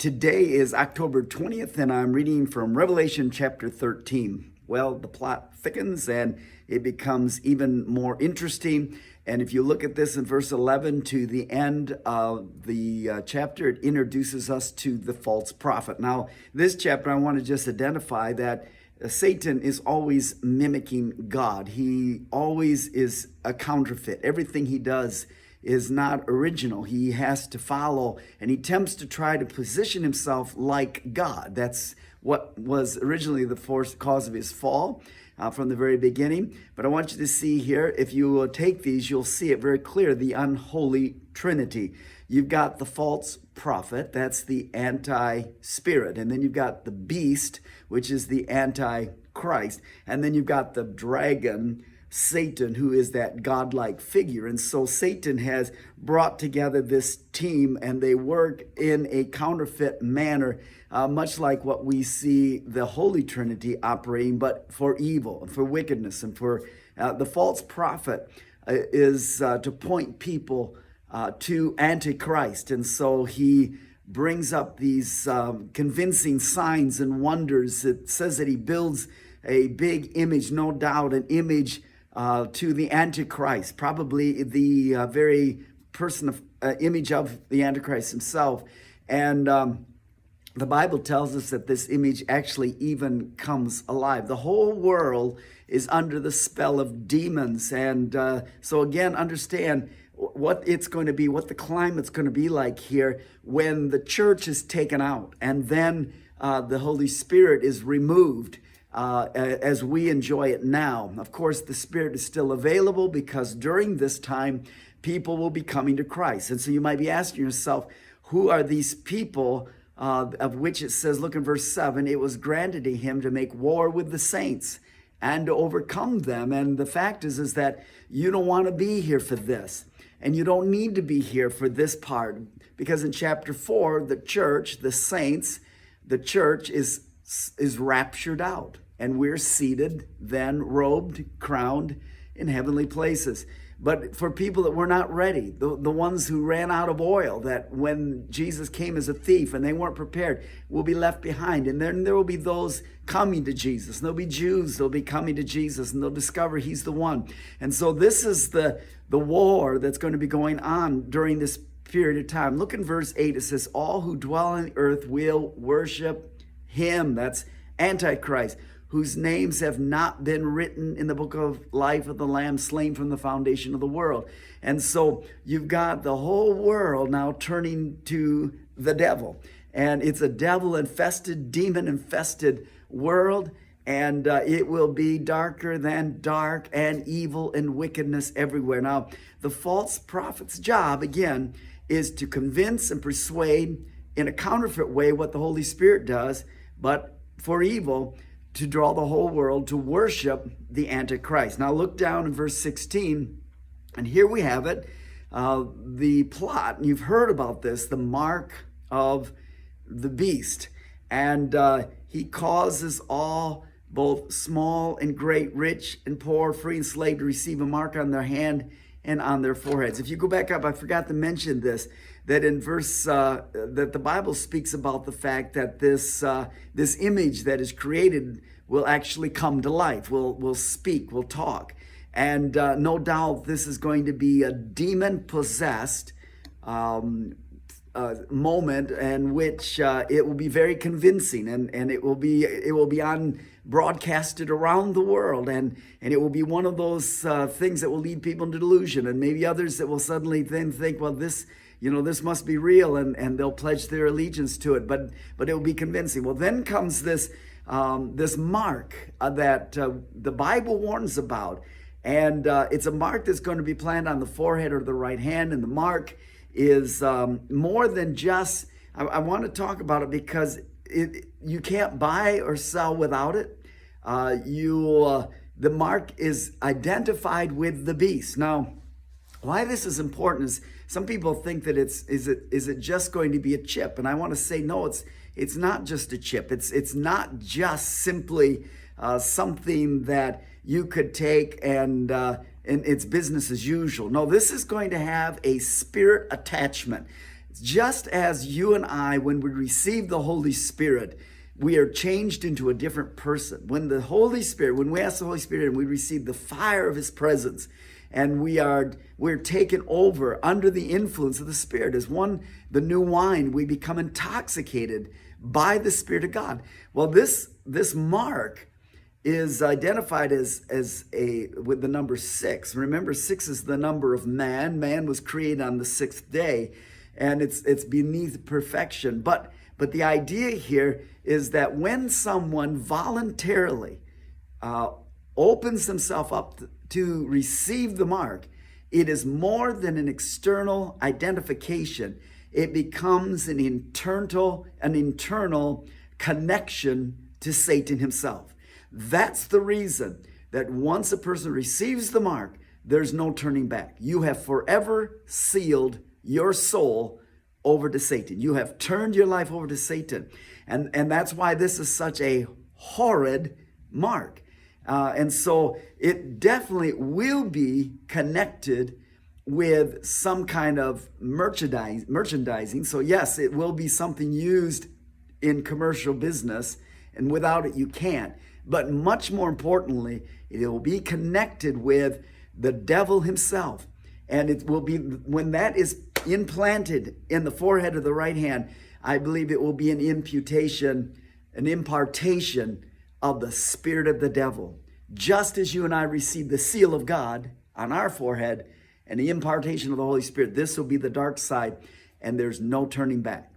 Today is October 20th, and I'm reading from Revelation chapter 13. Well, the plot thickens and it becomes even more interesting. And if you look at this in verse 11 to the end of the chapter, it introduces us to the false prophet. Now, this chapter, I want to just identify that Satan is always mimicking God. He always is a counterfeit. Everything he does is not original. He has to follow, and he attempts to try to position himself like God. That's what was originally the cause of his fall from the very beginning. But I want you to see here, if you will take these, you'll see it very clear, the unholy trinity. You've got the false prophet, that's the anti-spirit. And then you've got the beast, which is the antichrist. And then you've got the dragon, Satan, who is that godlike figure. And so Satan has brought together this team, and they work in a counterfeit manner, much like what we see the Holy Trinity operating, but for evil and for wickedness. And for the false prophet is to point people to antichrist. And so he brings up these convincing signs and wonders. It says that he builds a big image, no doubt an image to the Antichrist, probably the very person of image of the Antichrist himself. And the Bible tells us that this image actually even comes alive. The whole world is under the spell of demons. And so again, understand what it's going to be, what the climate's going to be like here when the church is taken out and then the Holy Spirit is removed. As we enjoy it now. Of course, the Spirit is still available because during this time, people will be coming to Christ. And so you might be asking yourself, who are these people of which it says, look in verse 7, it was granted to him to make war with the saints and to overcome them. And the fact is that you don't want to be here for this. And you don't need to be here for this part. Because in chapter 4, the church, the saints, the church is raptured out. And we're seated, then robed, crowned in heavenly places. But for people that were not ready, the ones who ran out of oil, that when Jesus came as a thief and they weren't prepared, will be left behind. And then there will be those coming to Jesus. And there'll be Jews, they'll be coming to Jesus, and they'll discover he's the one. And so this is the war that's going to be going on during this period of time. Look in verse 8, it says, all who dwell on the earth will worship him. That's Antichrist, whose names have not been written in the book of life of the Lamb slain from the foundation of the world. And so you've got the whole world now turning to the devil. And it's a devil-infested, demon-infested world. And it will be darker than dark, and evil and wickedness everywhere. Now, the false prophet's job, again, is to convince and persuade in a counterfeit way what the Holy Spirit does, but for evil, to draw the whole world to worship the Antichrist. Now look down in verse 16, and here we have it, the plot. You've heard about this, the mark of the beast. And he causes all, both small and great, rich and poor, free and slave, to receive a mark on their hand and on their foreheads. If you go back up, I forgot to mention this, that in verse, that the Bible speaks about the fact that this image that is created will actually come to life, will speak, will talk. And no doubt this is going to be a demon-possessed moment in which it will be very convincing, and it will be on broadcasted around the world, and it will be one of those things that will lead people into delusion, and maybe others that will suddenly then think, well, this must be real, and they'll pledge their allegiance to it, but it will be convincing. Well, then comes this mark that the Bible warns about, and it's a mark that's going to be planted on the forehead or the right hand, and the mark is more than just, I want to talk about it because you can't buy or sell without it. The mark is identified with the beast. Now, why this is important is some people think that is it just going to be a chip? And I want to say, no, it's not just a chip. It's not just simply something that you could take and it's business as usual. No, this is going to have a spirit attachment. Just as you and I, when we receive the Holy Spirit, we are changed into a different person. When we ask the Holy Spirit and we receive the fire of his presence, and we're taken over under the influence of the Spirit. As the new wine, we become intoxicated by the Spirit of God. Well, this mark is identified with the number 6. Remember, 6 is the number of man. Man was created on the 6th day, and it's beneath perfection. But the idea here is that when someone voluntarily opens himself up to receive the mark, it is more than an external identification. It becomes an internal connection to Satan himself. That's the reason that once a person receives the mark, there's no turning back. You have forever sealed your soul over to Satan. You have turned your life over to Satan. And that's why this is such a horrid mark. And so it definitely will be connected with some kind of merchandising. So yes, it will be something used in commercial business, and without it you can't. But much more importantly, it will be connected with the devil himself. And it will be, when that is implanted in the forehead of the right hand, I believe it will be an impartation of the spirit of the devil. Just as you and I receive the seal of God on our forehead and the impartation of the Holy Spirit, this will be the dark side, and there's no turning back.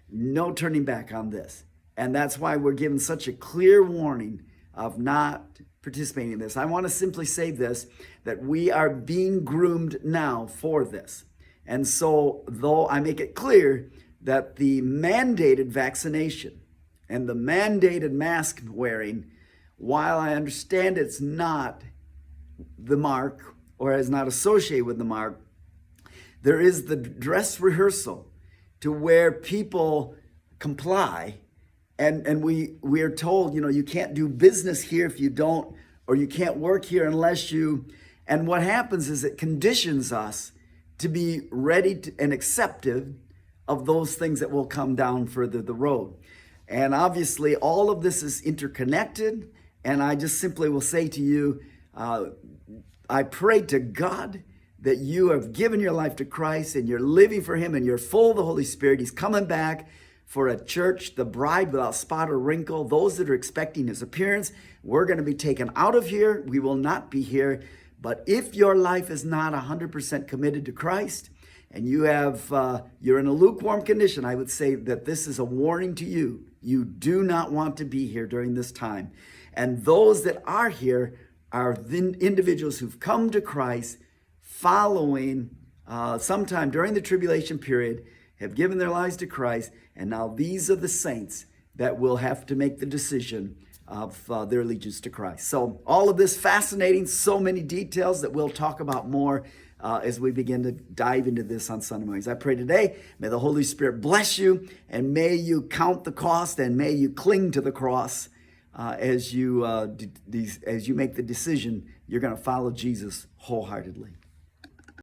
No turning back on this. And that's why we're given such a clear warning of not participating in this. I want to simply say this, that we are being groomed now for this. And so, though I make it clear that the mandated vaccination and the mandated mask wearing, while I understand it's not the mark or is not associated with the mark, there is the dress rehearsal to where people comply. And we are told, you can't do business here if you don't, or you can't work here unless you. And what happens is it conditions us to be ready and accepted of those things that will come down further the road. And obviously, all of this is interconnected. And I just simply will say to you, I pray to God that you have given your life to Christ and you're living for him and you're full of the Holy Spirit. He's coming back for a church, the bride without spot or wrinkle. Those that are expecting his appearance, we're going to be taken out of here. We will not be here. But if your life is not 100% committed to Christ and you're in a lukewarm condition, I would say that this is a warning to you. You do not want to be here during this time. And those that are here are the individuals who've come to Christ following sometime during the tribulation period, have given their lives to Christ, and now these are the saints that will have to make the decision of their allegiance to Christ. So all of this fascinating, so many details that we'll talk about more as we begin to dive into this on Sunday mornings. I pray today, may the Holy Spirit bless you, and may you count the cost, and may you cling to the cross as you make the decision you're going to follow Jesus wholeheartedly.